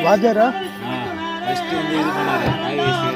வாஜரா first வந்து இது பண்ணாரு ஐஏஎஸ்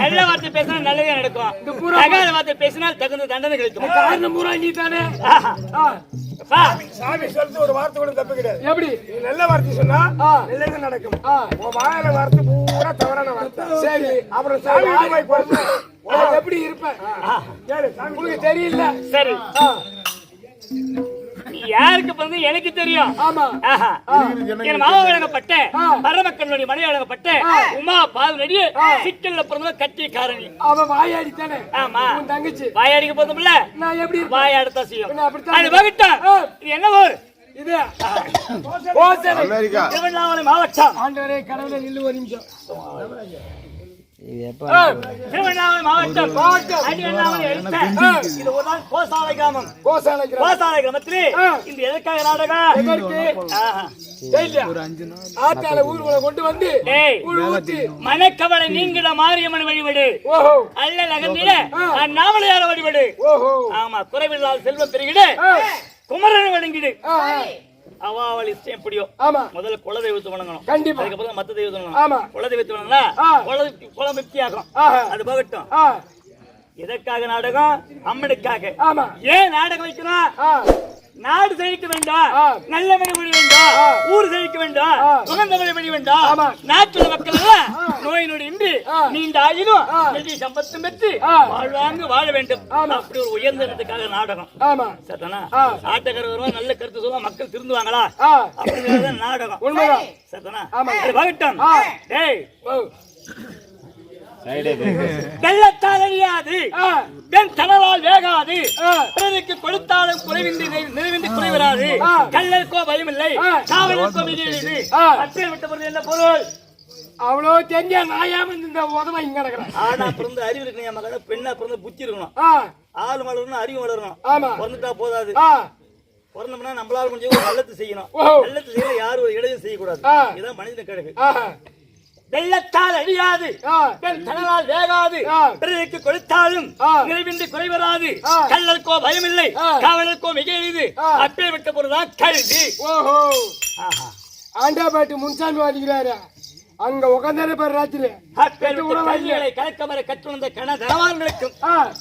நல்ல வார்த்தை பேசினா நல்லதே நடக்கும். தகாத வார்த்தை பேசினால் தகுந்த தண்டனை கிடைக்கும். காரணம் பூரா நீ தானே. சாமி சொல்றது ஒரு வார்த்தை கூட தப்பு கிடையாது. எப்படி நல்ல வார்த்தை சொன்னா நல்லது நடக்கும். உன் வாயில வார்த்தை பூரா தவறான வார்த்தை. சரி அப்புறம் சாமி போய் எப்படி இருப்ப உங்களுக்கு தெரியல. சரி யாருக்கு வந்து எனக்கு தெரியும். என் மாமா வழங்கப்பட்ட பரமக்கண்ணுடைய மனைவி வழங்கப்பட்ட உமா பாவனடி சிக்கல்ல பிறந்த கட்டி காரணி. அவ வாயாடி தானே. ஆமா தங்கச்சி வாயாடிக்கு போதும்ல. நான் எப்படி வாயாடத்தான் செய்யும். இது என்ன ஊர்? இது அமெரிக்கா திருவண்ணாமலை மாவட்டம். ஆண்டவரே கடவுளே நில்லு ஒரு நிமிஷம். திருவண்ணாமலை மாவட்டம் அடிவண்ணாமலை எடுத்த இது ஒரு நாள் கோசாலை கிராமம். கோசாலை கிராமத்திலே இந்த எதற்காக நாடகம்? ஊர்வலை கொண்டு வந்து மனக்கவலை நீங்கிட மாரியம்மன் வழிபடு. அல்ல நகர்ந்திட அந்நாமலையார வழிபடு. ஆமா குறைவில்லாத செல்வம் பெருகிடு குமரன் வணங்கிடு. அவள் இஷ்டம் எப்படியோ ஆமா முதல்ல குல தெய்வத்தை வணங்கணும் கண்டிப்பா அதுக்கப்புறம் மத்த தெய்வத்தை ஆமா வணங்கணும் குல தெய்வத்தை வணங்கினா குலம் திருப்தி ஆகும் அது போகட்டும் எதற்காக நாடகம் அம்மனுக்காக ஆமா ஏன் நாடகம் வைக்கணும் நாடு செழிக்க வேண்டும் நல்ல மழை பொழிய வேண்டும் ஊர் செழிக்க வேண்டும் சுகந்த மழை பொழிய வேண்டும் நாட்டுல மக்கள் எல்லாம் நோய் நொடி இன்றி நீண்ட ஆயினும் நிதி சம்பத்தும் பெற்று வாழ்வாங்க வாழ வேண்டும் அப்படி ஒரு உயர்ந்த இடத்துக்காக நாடகம் சத்தனா நாட்டக்காரர் வருவா நல்ல கருத்து சொல்லுவா மக்கள் திருந்துவாங்களா அப்படிங்கறத நாடகம் உண்மைதான் சத்தனா வகட்டம் டேய் வெள்ளத்தால் அழியாது பெண் தனலால் வேகாது பிறருக்கு கொடுத்தாலும் குறைவின்றி நிறைவின்றி குறைவராது கல்லருக்கோ பயமில்லை காவலருக்கோ மிகையில்லை அச்சை விட்ட பொருள் என்ன பொருள் அவ்வளோ தெரிஞ்ச நாயாம இந்த உதவ இங்க கிடக்குறேன் ஆனா பிறந்த அறிவு இருக்கணும் மகன பெண்ணா பிறந்த புத்தி இருக்கணும் ஆள் வளரணும் அறிவு வளரணும் பிறந்துட்டா போதாது பிறந்தோம்னா நம்மளால கொஞ்சம் நல்லது செய்யணும் நல்லது செய்யல யாரும் ஒரு இடையும் செய்யக்கூடாது இதுதான் மனிதன் கழகு வெள்ளத்தால் அழியாது தனலால் வேகாது பிறருக்கு கொடுத்தாலும் நிறைவின்றி குறைவராது கல்லருக்கோ பயமில்லை காவலருக்கோ மிக எளிது அப்பே விட்ட பொருள்தான் கல்வி ஓஹோ ஆண்டாபாட்டு முன்சாமி வாதிக்கிறாரு அங்க உட்கார்ந்தாரு பாரு ராத்திரி கலக்கமர கற்றுணர்ந்த கணதரவான்களுக்கும்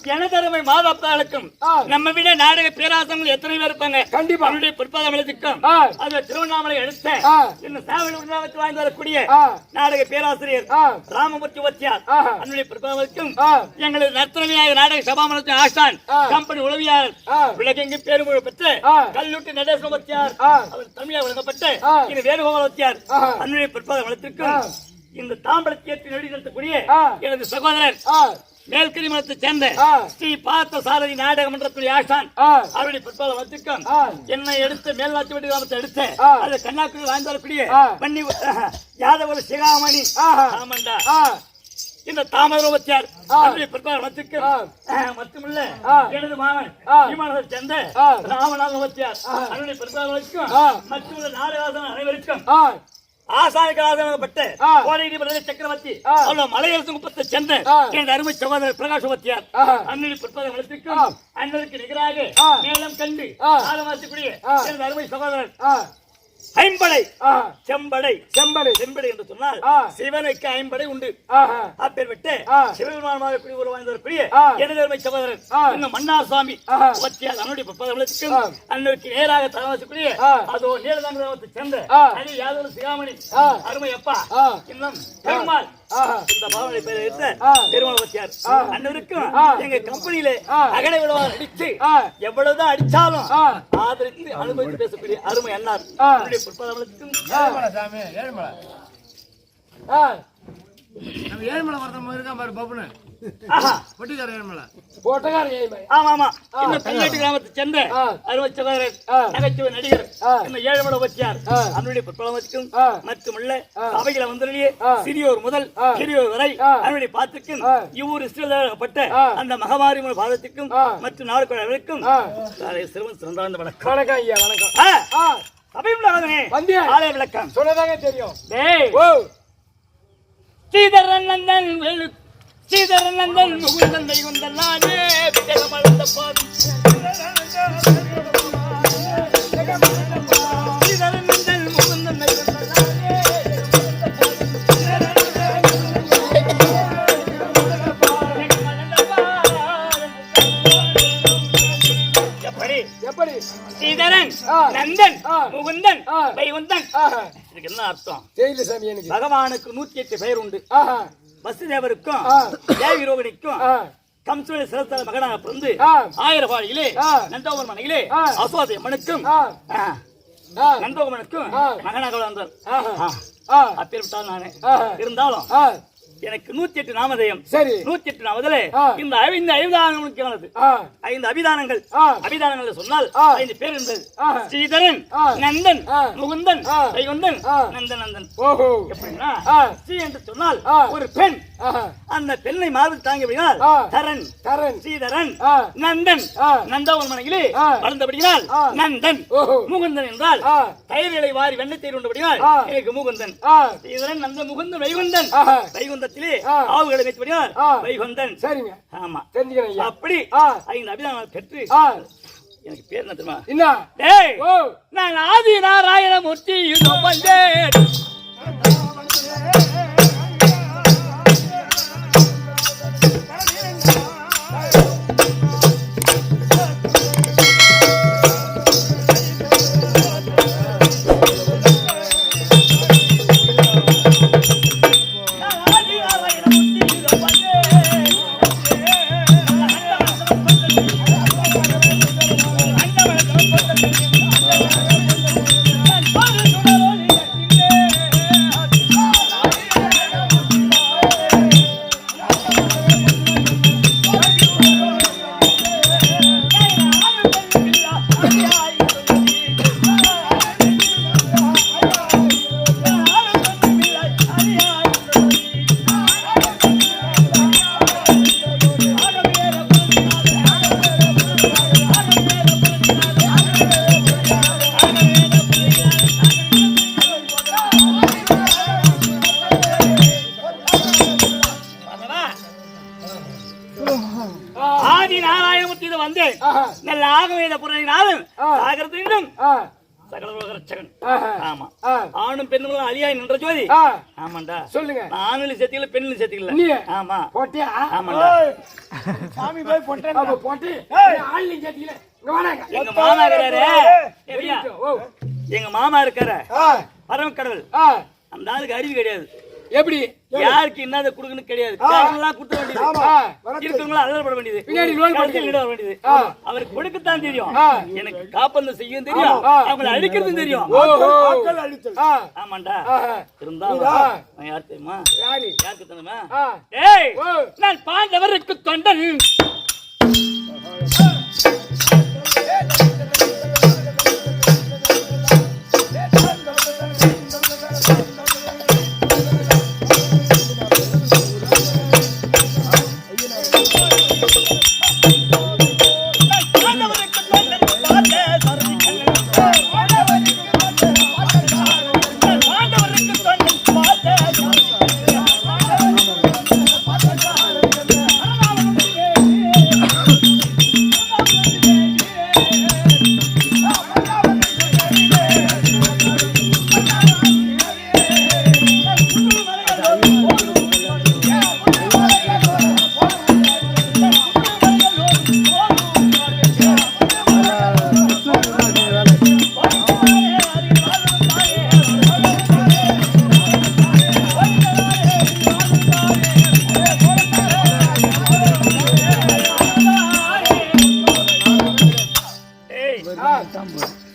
கணதரமை மாதாப்தாளுக்கும் நம்ம விட நாடக பேராசங்கள் எத்தனை பேர் இருப்பாங்க கண்டிப்பா அவருடைய பிற்பாதமலத்துக்கும் அது திருவண்ணாமலை அடுத்த இன்னும் சேவல் உருவாக்கத்து வாய்ந்து வரக்கூடிய நாடக பேராசிரியர் ராமமூர்த்தி வத்தியார் அவருடைய பிற்பாதமலுக்கும் எங்களது நர்த்தனவியாக நாடக சபாமலத்தின் ஆசான் கம்பெனி உளவியாளர் உலகெங்கு பேருமுழு பெற்று கல்லூட்டி நடேச வத்தியார் அவர் தமிழாக வழங்கப்பட்டு இது வேணுகோபால் வத்தியார் அவருடைய பிற்பாதமலத்திற்கும் இந்த தாம்பரத்தை ஏற்றி நடிகக்கூடிய எனது சகோதரர் மேல்கரி மலத்தை சேர்ந்த ஸ்ரீ பார்த்த சாரதி நாடக மன்றத்துடைய ஆசான் அவருடைய பிற்பாத மத்திற்கும் என்னை எடுத்து மேல்நாட்டு வீட்டு கிராமத்தை எடுத்து அதை கண்ணாக்குடி வாழ்ந்து வரக்கூடிய பண்ணி யாதவ சிகாமணி ஆமாண்டா இந்த தாமரவத்தியார் அவருடைய பிற்பாத மத்திற்கும் மட்டுமில்ல எனது மாமன் விமானத்தை சேர்ந்த ராமநாதவத்தியார் அவருடைய பிற்பாத மத்திற்கும் மற்றும் நாடகாசன் அனைவருக்கும் ஆசானிகளாகப்பட்ட கோடைகிரி சக்கரவர்த்தி அவ்வளவு மலையரசு குப்பத்தை சேர்ந்த எனது அருமை சகோதரர் பிரகாசவத்தியார் அண்ணனி பிற்பதை வளர்த்திருக்கும் அண்ணனுக்கு நிகராக மேலம் கண்டு ஆலவாசிக்கூடிய எனது அருமை சகோதரர் ஐம்படை செம்படை செம்படை செம்படை என்று சொன்னால் சிவனுக்கு ஐம்படை உண்டு அப்பேர் விட்டு சிவபெருமானமாக வாய்ந்தவர்க்கூடிய எனது அருமை சகோதரர் இன்னும் மன்னார் சுவாமி அவனுடைய பிற்பதவளத்துக்கும் அண்ணனுக்கு நேராக தலைவாசக்கூடிய அதோ நீலதாங்கத்தை சேர்ந்த அது யாதவ சிகாமணி அருமை அப்பா இன்னும் பெருமாள் இந்த பாவனை பெயரை எடுத்த பெருமாள் அண்ணனுக்கும் எங்க கம்பெனியில அகடை விடுவார் அடிச்சு எவ்வளவுதான் அடிச்சாலும் ஆதரித்து அனுபவித்து பேசக்கூடிய அருமை அண்ணார் பிற்பதவளத்துக்கும் ஏழ்மலை வரத இருக்கா பாரு பப்புனு பொட்டிக்கார ஏழ்மலை கிராமத்தை சேர்ந்த அருமை சகோதரர் நகைச்சுவை நடிகர் ஏழுமலை வச்சியார் அவனுடைய பிற்பலமத்துக்கும் மட்டுமல்ல அவைகளை வந்துள்ளே சிறியோர் முதல் பெரியோர் வரை அவனுடைய பாத்துக்கும் இவ்வூர் இஷ்டப்பட்ட அந்த மகமாரி பாதத்துக்கும் மற்றும் நாடுகளுக்கும் சிறுவன் சிறந்த வணக்கம் வணக்கம் ஐயா வணக்கம் ஆலய விளக்கம் சொன்னதாங்க தெரியும் ஸ்ரீதரநந்தன் ஸ்ரீதரநந்தன் முகுந்தன் வைகுந்தன் நானே விஜயமளந்த பாதம் ஸ்ரீதரநந்தன் முகுந்தன் வைகுந்தன் நானே எப்படி ஸ்ரீதரன் நந்தன் முகுந்தன் வைகுந்தன் இதுக்கு என்ன அர்த்தம் தெரியல சாமி எனக்கு பகவானுக்கு 108 பெயர் உண்டு வசுதேவருக்கும் தேவி ரோகிணிக்கும் கம்சுடைய சிறந்த மகனாக பிறந்து ஆயிரபாடியிலே நந்தோகன் மனையிலே அசோதை அம்மனுக்கும் நந்தோகமனுக்கும் மகனாக வளர்ந்தார் அப்பேற்பட்டால் நானே இருந்தாலும் எனக்கு 108 நாமதேயம் சரி 108 நாமதலே இந்த 5 அபிதானங்களுக்கு 5 அபிதானங்கள் அபிதானங்கள் சொன்னால் 5 பேர் இருந்தது ஸ்ரீதரன் நந்தன் முகுந்தன் வைகுந்தன் நந்தநந்தன் ஓஹோ எப்படின்னா ஸ்ரீ என்று சொன்னால் ஒரு பெண் அந்த பெண்ணை மார்பில் தாங்கி விடினால் தரன் தரன் ஸ்ரீதரன் நந்தன் நந்தவன் மனையிலே வளர்ந்தபடியால் நந்தன் முகுந்தன் என்றால் தயிர்களை வாரி வெண்ணெய் தயிர் உண்டபடியால் எனக்கு முகுந்தன் ஸ்ரீதரன் நந்தன் முகுந்தன் வைகுந்தன் வைகுந்தன் ஆவுகளை வைத்தபடியால் வைகுந்தன் சரிங்க ஆமா தெரிஞ்சுக்கிறேன் அப்படி 5 அபிதானங்கள் பெற்று எனக்கு பேர் என்ன தெரியுமா? என்ன? டேய், நான் ஆதி நாராயணமூர்த்தி இதோ வந்தேன். ஆதி நாராயணமூர்த்தி இதோ வந்தேன். நல்ல ஆகவேத புறநாளும் சாகரத்திலும் சகலோகரட்சகன். ஆமா, ஆணும் பெண்ணும் அழியாய் நின்ற ஜோதி. ஆமாண்டா, சொல்லுங்க. ஆணுல சேர்த்திக்கல, பெண்ணுல சேர்த்திக்கல. ஆமா, போட்டியா? ஆமாண்டா, சாமி போய் போட்டேன். போட்டு ஆள்லையும் சேர்த்திக்கல. எங்க மாமா இருக்காரு, எங்க மாமா இருக்காரு பரம கடவுள். அந்த ஆளுக்கு அறிவு கிடையாது. எப்படி யாருக்கு என்னத குடுக்கணும் கிடையாது. காரணம்லாம் கொடுத்த வேண்டியது, இருக்கவங்கள அலறப்பட வேண்டியது, பின்னாடி லோன் பண்ணி விட வேண்டியது. அவருக்கு கொடுக்கத்தான் தெரியும், எனக்கு காப்பந்து செய்யும் தெரியும், அவங்களை அழிக்கிறதும் தெரியும். ஆமாண்டா, இருந்தாலும் யார் தெரியுமா? யாருக்கு தெரியுமா? ஏய், நான் பாண்டவருக்கு தொண்டன்.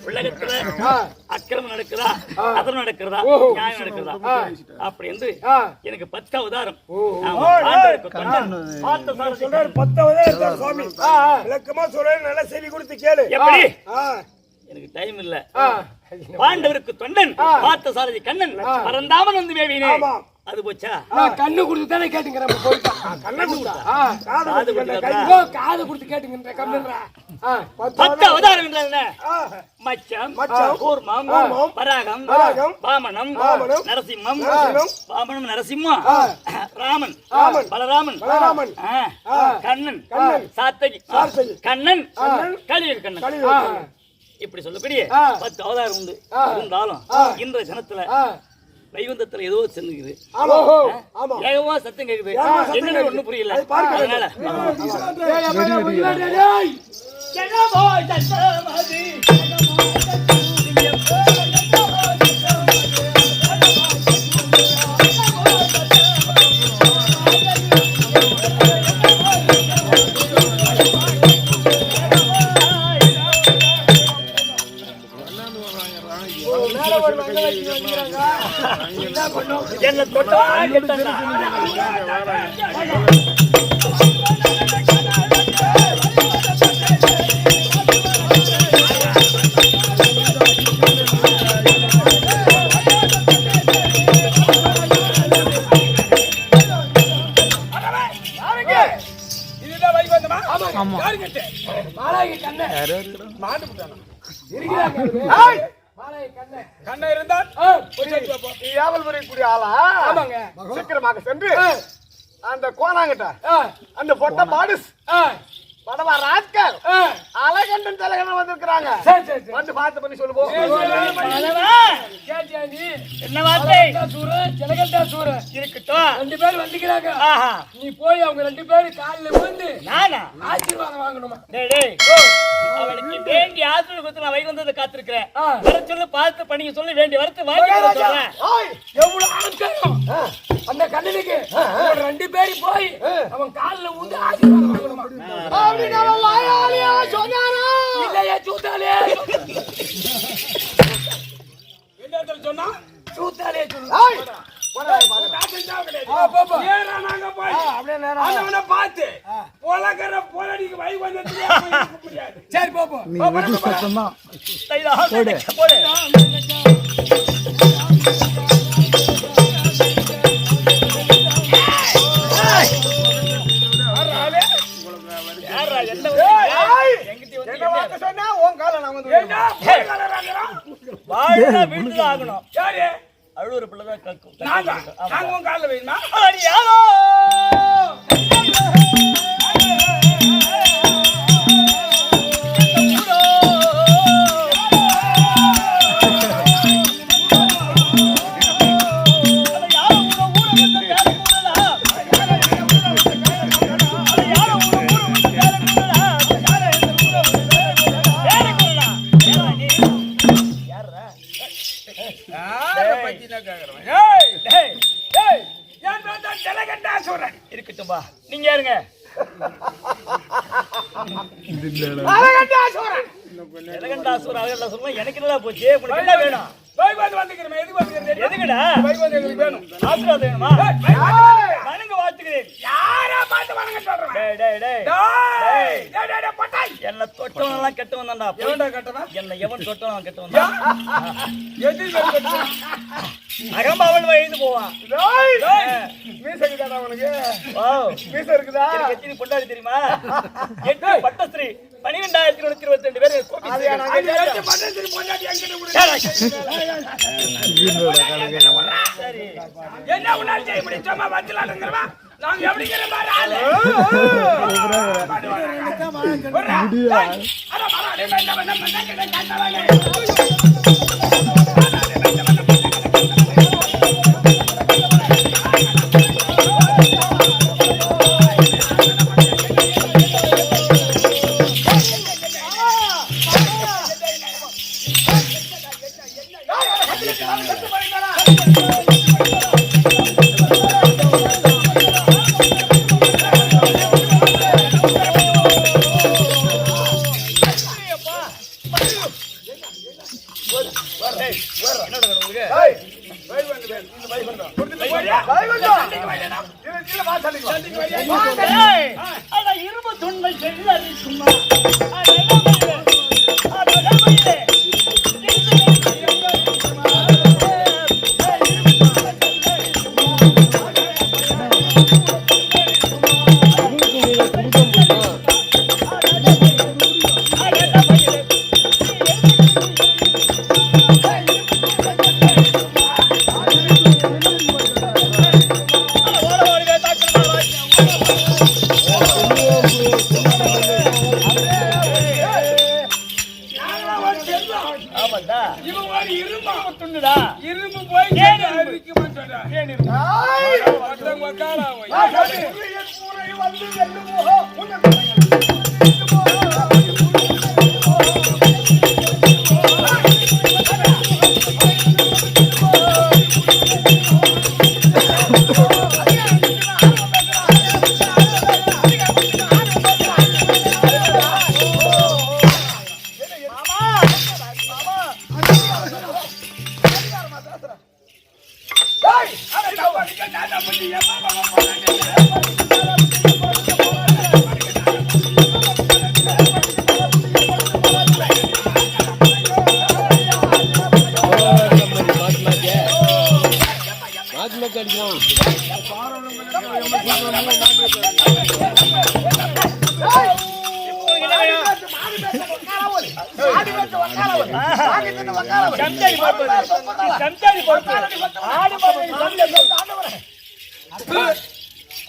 உலகத்துல அக்கிரமம் நடக்குதா, அதர்மம் நடக்கிறதா, நியாயம் நடக்கிறதா அப்படி என்று எனக்கு 10 அவதாரம். விளக்கமா சொல்றேன், நல்லா செவி கொடுத்து கேளு. எப்படி? எனக்கு டைம் இல்ல. பாண்டவருக்கு தொண்டன், பார்த்த சாரதி கண்ணன், பரந்தாமன் வந்து மேவினே. அது போச்சா? கண்ணு கொடுத்து தானே கேட்டுங்கிறேன். காது கொடுத்து கேட்டுங்கிற கம்மின்றா. 10 அவதாரம் என்றால் என்ன? மச்சம், கூர்மம், பராகம், வாமனம், நரசிம்மம், வாமனம், நரசிம்மம், ராமன், பலராமன், கண்ணன், சாத்தகி, கண்ணன், கலியுக கண்ணன். இப்படி சொல்லக்கூடிய 10 அவதாரம் உண்டு. இருந்தாலும் இன்றைய ஜனத்துல வைகுந்தத்துல ஏதோ சென்னுக்குது, ஏகமா சத்தம் கேக்குது, என்னன்னு ஒண்ணும் புரியல. அதனால என்ன தொட்டா இதுதான் வைகுந்தமா? கண்ண இருந்தால் ஆளா சீக்கிரமாக சென்று அந்த கோணாங்கிட்ட அந்த பொட்ட பாடுஸ் படவா ராஸ்கர் அழகண்டன் தலைகண்டன் வந்திருக்கிறாங்க. வந்து பார்த்து பண்ணி சொல்லு போ. என்ன வார்த்தை? இருக்கட்டும், 2 பேர் வந்துக்கிறாங்க. நீ போய் அவங்க 2 பேரும் காலில் விழுந்து நானா ஆசீர்வாதம் வாங்கணுமா? அவனுக்கு வேண்டிய ஆசீர்வாதம் கொடுத்து நான் வைகுந்தத்தை காத்திருக்கிறேன். வர சொல்லு, பார்த்து பண்ணிக்க சொல்லி வேண்டிய வரத்து வாங்கி சொல்றேன். எவ்வளவு ஆச்சரியம்! அந்த கண்ணனுக்கு 2 பேரும் போய் அவன் காலில் விழுந்து ஆசீர்வாதம் வாங்கணுமா? அப்படின்னு அவன் வாயாலியா சொன்னாரா? இல்லையே சூத்தாலே. என்ன சொன்னா? சூத்தாலே சொல்லு. சரி போப்போம். அழுவுற பிள்ளைதான் கக்கும். கால வேணுமா? இருக்கட்டும்பா, நீங்க யாருங்க? எனக்கு என்னடா போச்சு? உனக்கு என்ன வேணும்? எதுக்குடா? ஆசீர்வாதம் வேணுமா? வணங்க வாழ்த்துக்கிறேன். என்ன தொட்டவன் எல்லாம் கெட்டவன் தான்டா. என்ன எவன் தொட்டவன் கெட்டவன் தான். அகம்பாவன் வயது போவான். பொண்டாடி தெரியுமா? 8 பட்டஸ்ரீ 12,122 பேர். என்ன உன்னால் செய்ய முடியும்? சும்மா வச்சலாம்ங்கறவா நாங்க எப்படிங்கற மாதிரி ஆளு. இரும்பு துண்டை சும்மா இரும்பு போய்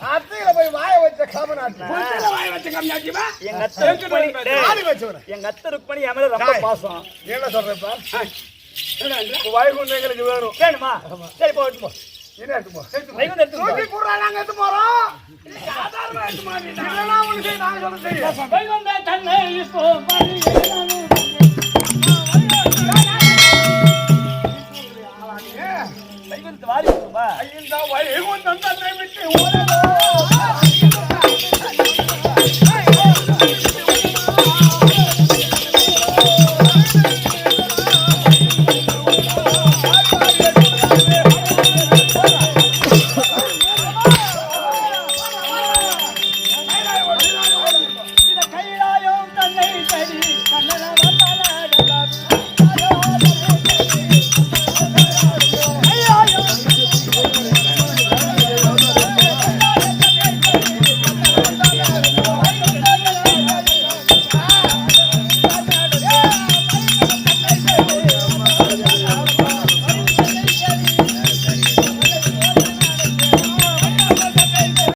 அத்தையில போய் வாய வச்ச காமநாட்டு புத்தில வாய் வச்ச கம்மியாச்சுமா எங்க அத்தை ருக்மணி ஆளு வச்சவன எங்க அத்தை ருக்மணி என் மேல ரொம்ப பாசம். என்ன சொல்றப்ப வைகுண்டம் எங்களுக்கு வேணும் வேணுமா? சரி போ எடுத்து போ. என்ன எடுத்து போ வைகுண்டம் எடுத்து போ. தூக்கி போடுறா நாங்க எடுத்து போறோம் சாதாரணமா எடுத்து மாட்டீங்க இதெல்லாம் ஒண்ணு செய்ய நாங்க சொல்ல செய்ய வைகுண்ட தன்னை இப்போ பரியேனு. வைகுண்டத்து வாரி போமா. இந்த வைகுண்டம் தன்னை விட்டு